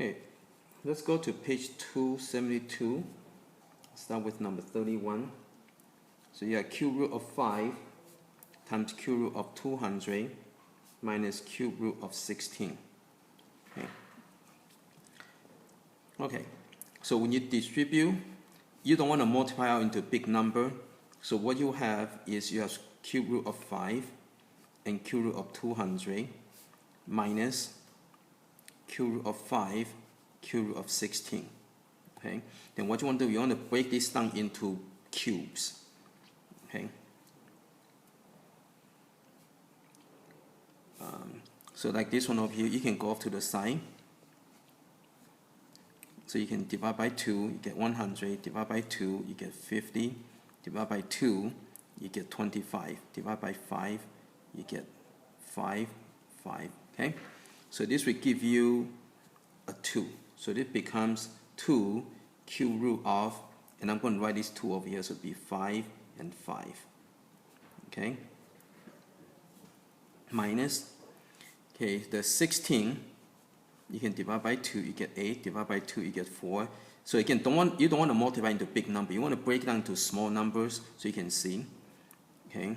Okay, let's go to page 272. Start with number 31. So you have cube root of 5 times cube root of 200 minus cube root of 16. Okay, so when you distribute, you don't want to multiply out into a big number. So what you have is you have cube root of 5 and cube root of 200 minus cube root of 5, cube root of 16. Okay, then what you want to do, you want to break this down into cubes. Okay, so like this one over here, you can go off to the side. So you can divide by 2, you get 100, divide by 2, you get 50, divide by 2, you get 25, divide by 5, you get 5, 5, okay? So this will give you a 2. So this becomes 2 cube root of, and I'm going to write this 2 over here, so it'll be 5 and 5, okay? Minus, okay, the 16, you can divide by 2, you get 8, divide by 2, you get 4. So again, you don't want to multiply into big number. You want to break it down into small numbers so you can see. Okay.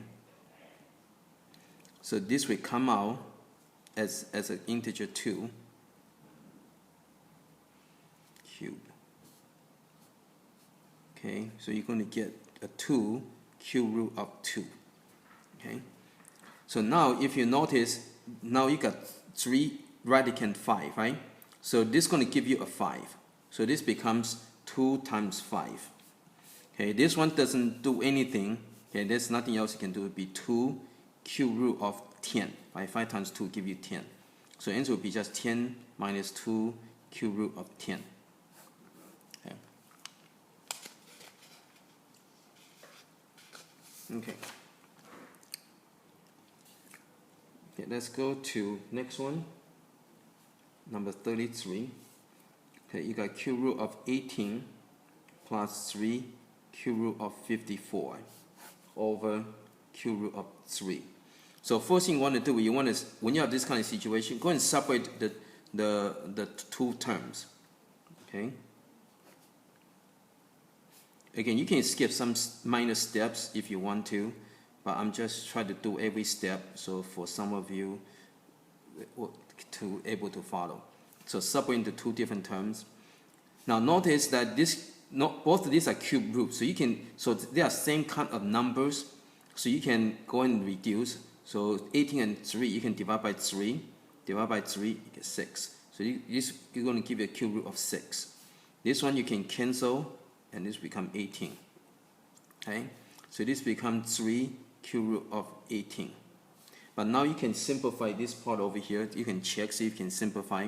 So this will come out as an integer 2 cube. Okay, so you're going to get a 2 cube root of 2. Okay. So now if you notice, now you got 3 radicand 5, right? So this is going to give you a 5. So this becomes 2 times 5. Okay, this one doesn't do anything. Okay, there's nothing else you can do. It would be 2 cube root of 10. Right? 5 times 2 give you 10. So answer would be just 10 minus 2 cube root of 10. Okay. Okay. Okay, let's go to next one. Number 33. Okay, you got cube root of 18 plus 3 cube root of 54 over cube root of 3. So first thing you want to do, you want to, when you have this kind of situation, go and separate the two terms. Okay. Again, you can skip some minor steps if you want to, but I'm just trying to do every step. So for some of you to able to follow. So separate into two different terms. Now notice that both of these are cube roots. So they are same kind of numbers. So you can go and reduce. So 18 and 3, you can divide by 3. Divide by 3, you get 6. So you're going to give you a cube root of 6. This one you can cancel, and this become 18. Okay. So this becomes 3 cube root of 18. But now you can simplify this part over here. You can check, see if you can simplify.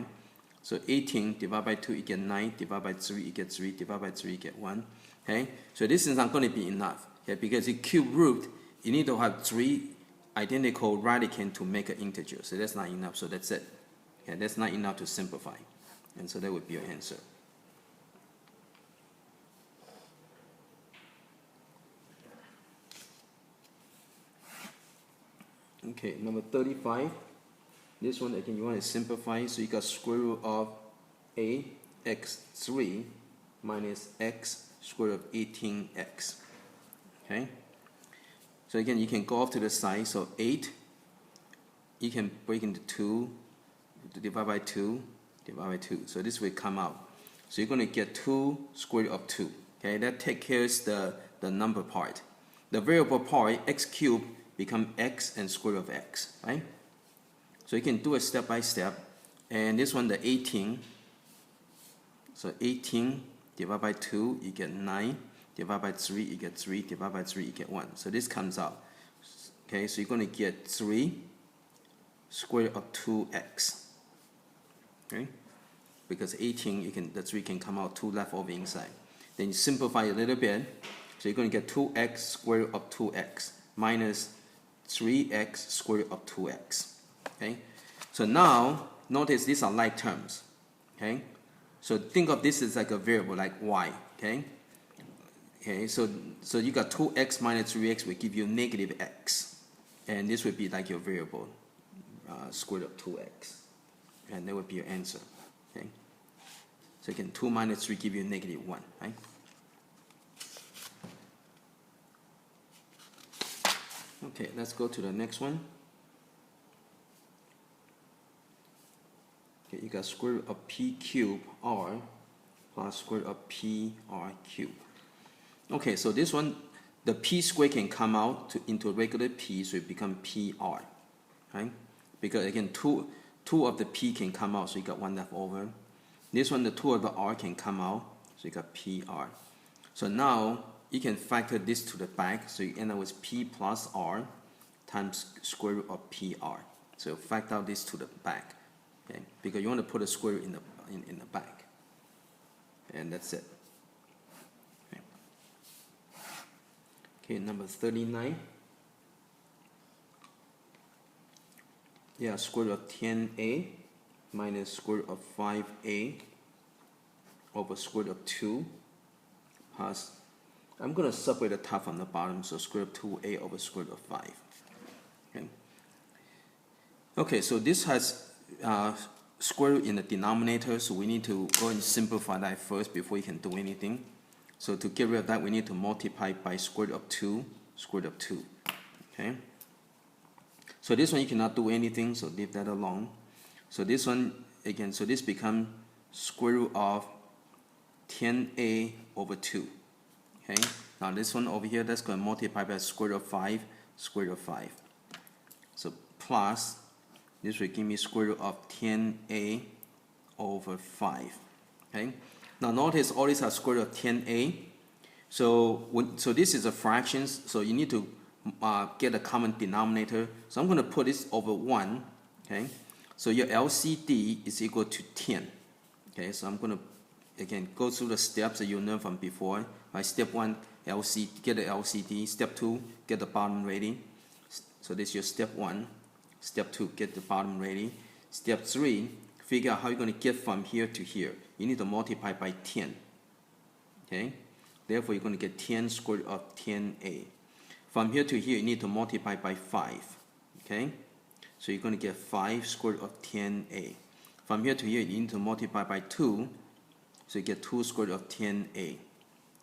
So 18 divided by 2, you get 9. Divided by 3, you get 3. Divided by 3, you get 1. Okay? So this is not going to be enough. Okay? Because the cube root, you need to have 3 identical radicand to make an integer. So that's not enough. So that's it. Okay? That's not enough to simplify. And so that would be your answer. Okay, number 35. This one again you want to simplify. So you got square root of ax3 minus x square root of 18x. Okay. So again you can go off to the side. So 8 you can break into 2, divide by 2, divide by 2. So this will come out. So you're going to get 2 square root of 2. Okay, that takes care of the number part. The variable part, x cubed, become x and square root of x, right? So you can do it step by step. And this one, the 18. So 18 divided by 2, you get 9. Divided by 3, you get 3. Divided by 3, you get 1. So this comes out. Okay, so you're going to get 3 square root of 2x. Okay? Because 18, the 3 can come out 2 left over inside. Then you simplify a little bit. So you're going to get 2x square root of 2x minus 3x square root of 2x. Okay, so now notice these are like terms. Okay, so think of this as like a variable like y. Okay, so you got 2x minus 3x will give you negative x, and this would be like your variable square root of 2x, and that would be your answer. Okay. So again, 2 minus 3 give you -1, right? Okay, let's go to the next one. Okay, you got square root of p cubed r plus square root of p r cubed. Okay, so this one, the p squared can come out into regular p, so it becomes pr, right? Because again, two of the p can come out, so you got 1 left over. This one, the 2 of the r can come out, so you got pr. So now you can factor this to the back, so you end up with p plus r times square root of pr. So factor out this to the back, okay? Because you want to put a square root in the back, and that's it. Okay, number 39. Yeah, square root of 10a minus square root of 5a over square root of 2 plus, I'm going to separate the top from the bottom, so square root of 2a over square root of 5. Okay, so this has square root in the denominator, so we need to go and simplify that first before you can do anything. So to get rid of that, we need to multiply by square root of 2, square root of 2. Okay? So this one you cannot do anything, so leave that alone. So this one, again, so this becomes square root of 10a over 2. Okay? Now this one over here, that's going to multiply by square root of 5, square root of 5. So plus, this will give me square root of 10a over 5. Okay? Now notice all these are square root of 10a. So this is a fraction, so you need to get a common denominator. So I'm going to put this over 1. Okay? So your LCD is equal to 10. Okay? So I'm going to, again, go through the steps that you learned from before. Right? Step 1, get the LCD. Step 2, get the bottom rating. So this is your step 1. Step 2, get the bottom rating. Step 3, figure out how you're going to get from here to here. You need to multiply by 10. Okay? Therefore, you're going to get 10 square root of 10a. From here to here, you need to multiply by 5. Okay? So you're going to get 5 square root of 10a. From here to here, you need to multiply by 2. So you get 2 square root of 10a.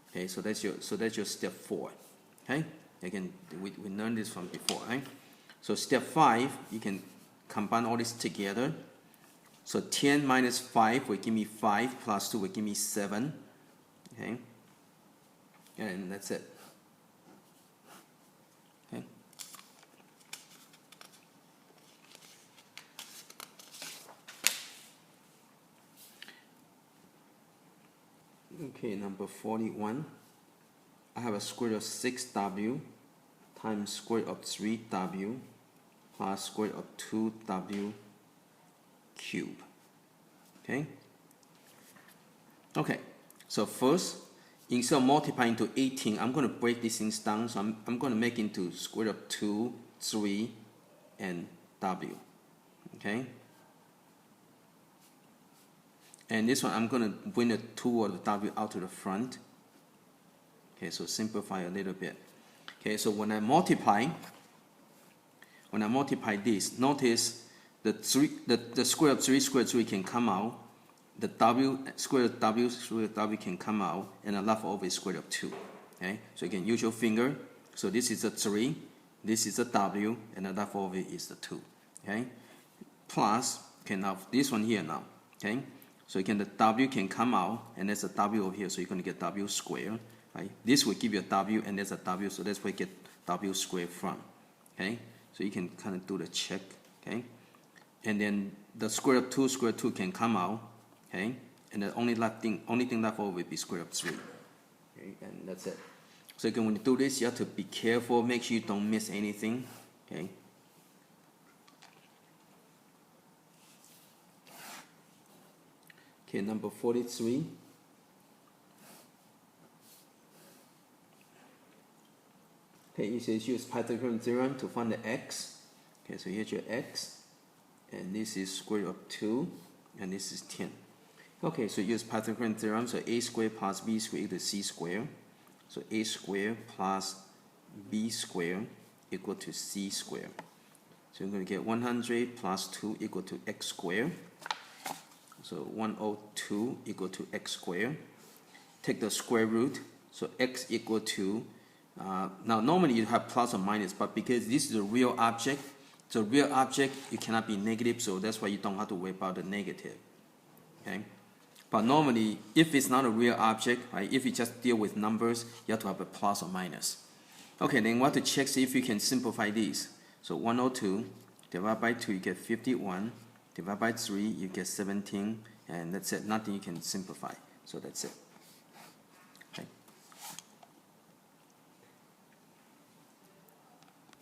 Okay? So that's your step 4. Okay? Again, we learned this from before, right? So step 5, you can combine all this together. So 10 minus 5 will give me 5, plus 2 will give me 7. Okay? And that's it. Okay? Okay, number 41. I have a square root of 6w times square root of 3w plus square root of 2w cube. Okay? Okay, so first, instead of multiplying to 18, I'm going to break these things down. So I'm going to make into square root of 2, 3, and w. Okay? And this one, I'm going to bring the 2 or the w out to the front. Okay, so simplify a little bit. Okay, so when I multiply this, notice the square of 3 square root 3 can come out, the w square root of w can come out, and the leftover is square root of 2. Okay, so again, use your finger. So this is a 3, this is a w, and the leftover is the 2. Okay, plus, okay, now this one here now. Okay, so again, the w can come out, and there's a w over here, so you're going to get w squared. Right? This will give you a w, and there's a w, so that's where you get w squared from. Okay, so you can kind of do the check. Okay, and then the square root of 2 square root 2 can come out. Okay, and the only thing left over will be square root of 3. Okay, and that's it. So again, when you do this, you have to be careful, make sure you don't miss anything. Okay. Okay, number 43. Okay, it says use Pythagorean Theorem to find the x. Okay, so here's your x, and this is square root of 2, and this is 10. Okay, so use Pythagorean Theorem, so a squared plus b squared equal to c squared. So a squared plus b squared equal to c squared. So I'm going to get 100 plus 2 equal to x squared. So 102 equal to x squared. Take the square root, so x equal to, now normally you have plus or minus, but because this is a real object, so real object, it cannot be negative, so that's why you don't have to worry about the negative. Okay? But normally, if it's not a real object, right, if you just deal with numbers, you have to have a plus or minus. Okay, then we want to check, see if you can simplify these. So 102 divided by 2, you get 51. Divided by 3, you get 17. And that's it. Nothing you can simplify. So that's it.